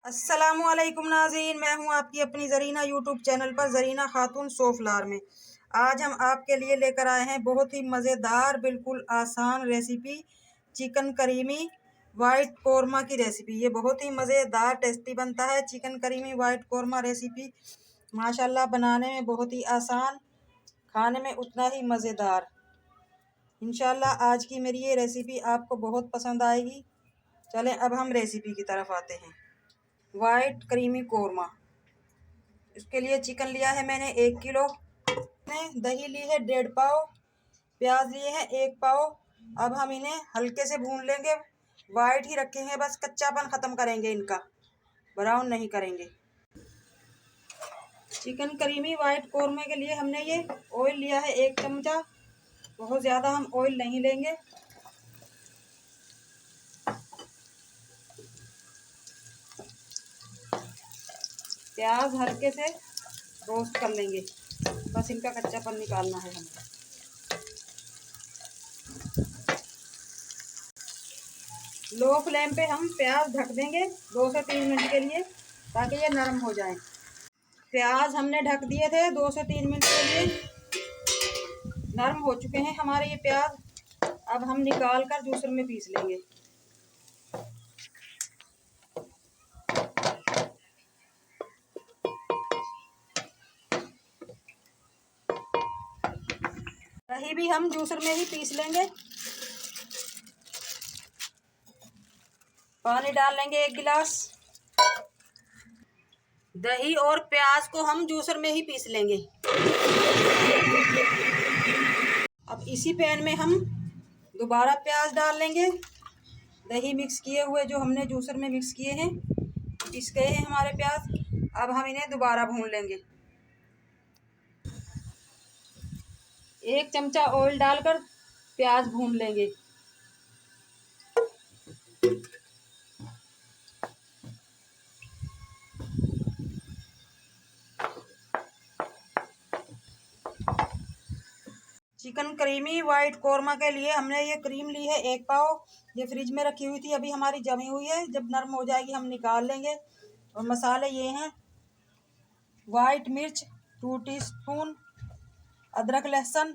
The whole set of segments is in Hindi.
अस्सलामुअलैकुम नाज़रीन, मैं हूं आपकी अपनी ज़रीना यूट्यूब चैनल पर ज़रीना खातून सोफलार में। आज हम आपके लिए लेकर आए हैं बहुत ही मज़ेदार बिल्कुल आसान recipe, chicken creamy white korma की रेसिपी। ये बहुत ही मज़ेदार टेस्टी बनता है। Chicken creamy white korma recipe माशाल्लाह बनाने में बहुत ही आसान, खाने में उतना ही मज़ेदार। इंशाल्लाह आज की मेरी ये रेसिपी आपको बहुत पसंद आएगी। चलें अब हम रेसिपी की तरफ आते हैं। वाइट क्रीमी कोरमा, इसके लिए चिकन लिया है मैंने 1 किलो, दही ली है 1.5 पाव, प्याज लिए हैं 1 पाव। अब हम इन्हें हल्के से भून लेंगे। वाइट ही रखेंगे, बस कच्चापन ख़त्म करेंगे इनका, ब्राउन नहीं करेंगे। चिकन करीमी वाइट कोरमा के लिए हमने ये ऑयल लिया है 1 चमचा। बहुत ज़्यादा हम ऑयल नहीं लेंगे। प्याज हल्के से रोस्ट कर लेंगे, बस इनका कच्चापन निकालना है हमें। लो फ्लेम पे हम प्याज ढक देंगे 2 से 3 मिनट के लिए, ताकि ये नरम हो जाए। प्याज हमने ढक दिए थे 2 से 3 मिनट के लिए, नरम हो चुके हैं हमारे ये प्याज। अब हम निकाल कर जूसर में पीस लेंगे। दही भी हम जूसर में ही पीस लेंगे। पानी डाल लेंगे 1 गिलास। दही और प्याज को हम जूसर में ही पीस लेंगे। अब इसी पैन में हम दोबारा प्याज डाल लेंगे। दही मिक्स किए हुए जो हमने जूसर में मिक्स किए हैं, पिस गए हैं हमारे प्याज। अब हम इन्हें दोबारा भून लेंगे। 1 चमचा ऑयल डालकर प्याज भून लेंगे। चिकन करीमी वाइट कोरमा के लिए हमने ये क्रीम ली है 1 पाव। ये फ्रिज में रखी हुई थी, अभी हमारी जमी हुई है। जब नरम हो जाएगी हम निकाल लेंगे। और मसाले ये हैं: वाइट मिर्च 2 टीस्पून, अदरक लहसुन,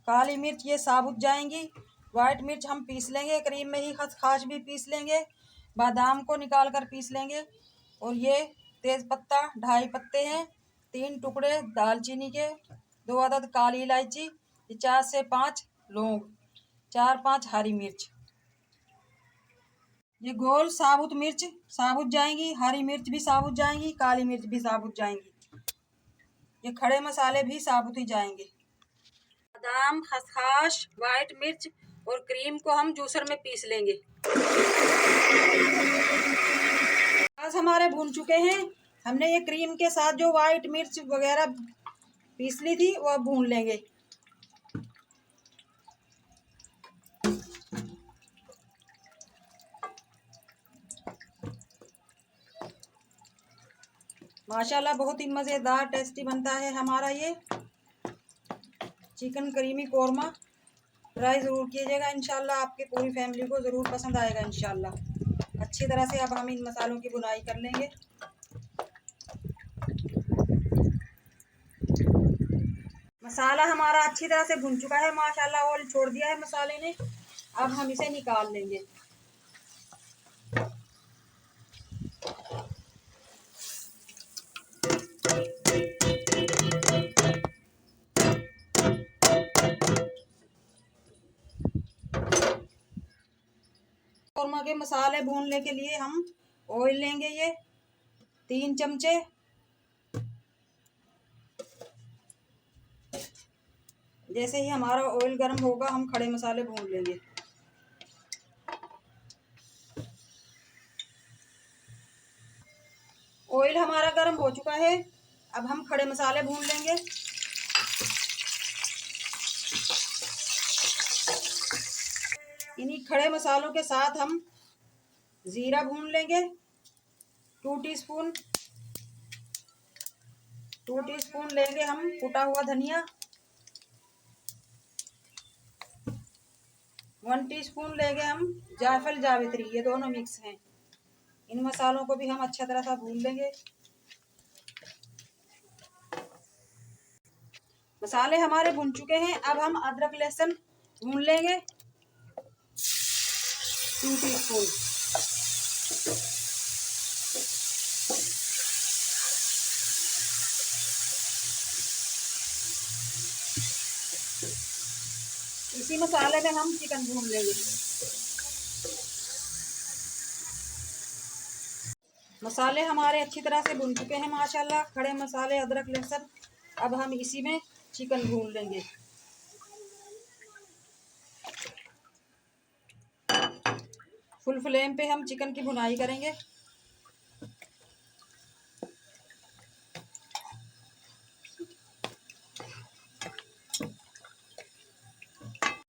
काली मिर्च ये साबुत जाएंगी। वाइट मिर्च हम पीस लेंगे क्रीम में ही, खसखस भी पीस लेंगे, बादाम को निकाल कर पीस लेंगे। और ये तेज़ पत्ता 2.5 पत्ते हैं, 3 टुकड़े दालचीनी के, 2 अदद काली इलायची, 4 से 5 लौंग, 4-5 हरी मिर्च। ये गोल साबुत मिर्च साबुत जाएंगी, हरी मिर्च भी साबुत जाएंगी, काली मिर्च भी साबुत जाएंगी। ये खड़े मसाले भी साबुत ही जाएंगे। बादाम, खसखस, वाइट मिर्च और क्रीम को हम जूसर में पीस लेंगे। प्याज हमारे भून चुके हैं। हमने ये क्रीम के साथ जो वाइट मिर्च वगैरह पीस ली थी वो भून लेंगे। माशाल्लाह बहुत ही मज़ेदार टेस्टी बनता है हमारा ये चिकन करीमी कोरमा। ट्राई ज़रूर कीजिएगा, इंशाल्लाह आपकी पूरी फैमिली को ज़रूर पसंद आएगा इंशाल्लाह। अच्छी तरह से अब हम इन मसालों की बुनाई कर लेंगे। मसाला हमारा अच्छी तरह से भुन चुका है माशाल्लाह, ऑयल छोड़ दिया है मसाले ने। अब हम इसे निकाल लेंगे। कोरमा के मसाले भूनने के लिए हम ऑयल लेंगे, ये 3 चमचे। जैसे ही हमारा ऑयल गर्म होगा हम खड़े मसाले भून लेंगे। ऑयल हमारा गर्म हो चुका है, अब हम खड़े मसाले भून लेंगे। इन्हीं खड़े मसालों के साथ हम जीरा भून लेंगे 2 टीस्पून। 2 टीस्पून लेंगे हम कुटा हुआ धनिया। 1 टीस्पून लेंगे हम जायफल जावित्री, ये दोनों मिक्स हैं। इन मसालों को भी हम अच्छा तरह से भून लेंगे। मसाले हमारे भुन चुके हैं। अब हम अदरक लहसुन भून लेंगे 2 टीस्पून। इसी मसाले में हम चिकन भून लेंगे। मसाले हमारे अच्छी तरह से भुन चुके हैं माशाल्लाह। खड़े मसाले, अदरक लहसुन। अब हम इसी में चिकन भून लेंगे। फुल फ्लेम पे हम चिकन की भुनाई करेंगे।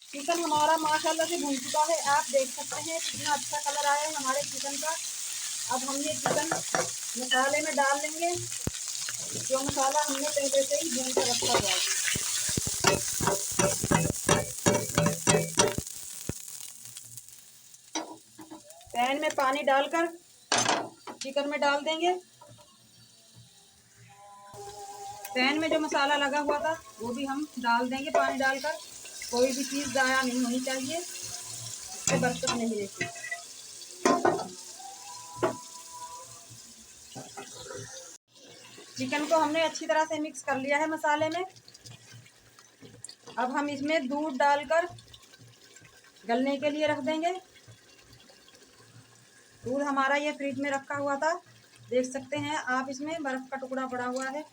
चिकन हमारा माशाल्लाह से भुन चुका है। आप देख सकते हैं कितना अच्छा कलर आया है हमारे चिकन का। अब हम ये चिकन मसाले में डाल लेंगे, जो मसाला हमने पहले से ही भून कर रखा हुआ है। पैन में पानी डालकर चिकन में डाल देंगे। पैन में जो मसाला लगा हुआ था वो भी हम डाल देंगे पानी डालकर। कोई भी चीज़ ज़ाया नहीं होनी चाहिए, इससे बरकत नहीं रहती। चिकन को हमने अच्छी तरह से मिक्स कर लिया है मसाले में। अब हम इसमें दूध डालकर गलने के लिए रख देंगे। दूध हमारा ये फ्रिज में रखा हुआ था, देख सकते हैं आप, इसमें बर्फ का टुकड़ा पड़ा हुआ है।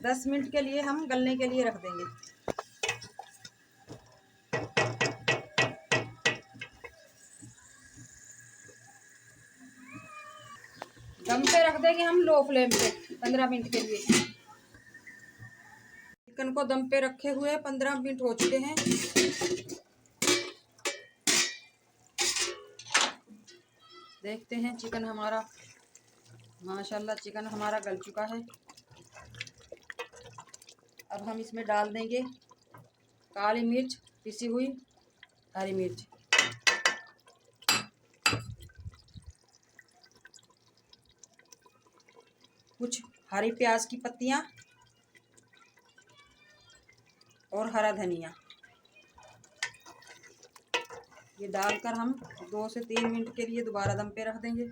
दस मिनट के लिए हम गलने के लिए रख देंगे। दम पे रख देंगे हम लो फ्लेम पे 15 मिनट के लिए। चिकन को दम पे रखे हुए 15 मिनट हो चुके हैं। देखते हैं चिकन हमारा, माशाल्लाह चिकन हमारा गल चुका है। अब हम इसमें डाल देंगे काली मिर्च, पिसी हुई हरी मिर्च, कुछ हरी प्याज की पत्तियां और हरा धनिया। ये डालकर हम 2 से 3 मिनट के लिए दोबारा दम पे रख देंगे।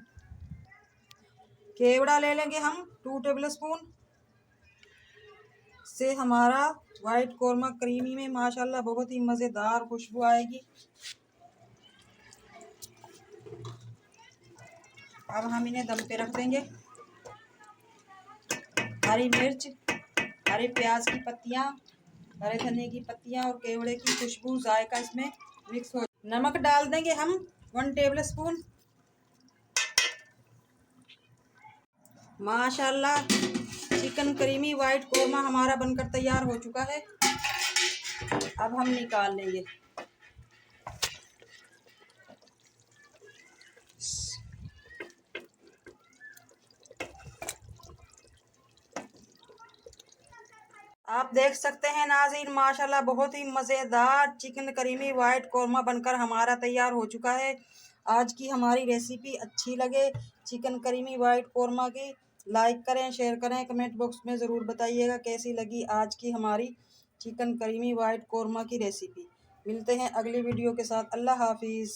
केवड़ा ले लेंगे हम 2 टेबल स्पून से। हमारा वाइट कोरमा क्रीमी में माशाल्लाह बहुत ही मज़ेदार खुशबू आएगी। अब हम इन्हें दम पे रख देंगे। हरी मिर्च, हरे प्याज की पत्तियां, हरे धनिया की पत्तियां और केवड़े की खुशबू, जायका इसमें मिक्स हो। नमक डाल देंगे हम 1 टेबल स्पून। माशाल्लाह चिकन करीमी वाइट कोरमा हमारा बनकर तैयार हो चुका है। अब हम निकाल लेंगे। आप देख सकते हैं नाज़रीन, माशाल्लाह बहुत ही मज़ेदार चिकन करीमी वाइट कोरमा बनकर हमारा तैयार हो चुका है। आज की हमारी रेसिपी अच्छी लगे चिकन करीमी वाइट कोरमा की, लाइक करें, शेयर करें, कमेंट बॉक्स में ज़रूर बताइएगा कैसी लगी आज की हमारी चिकन करीमी वाइट कोरमा की रेसिपी। मिलते हैं अगली वीडियो के साथ। अल्लाह हाफिज़।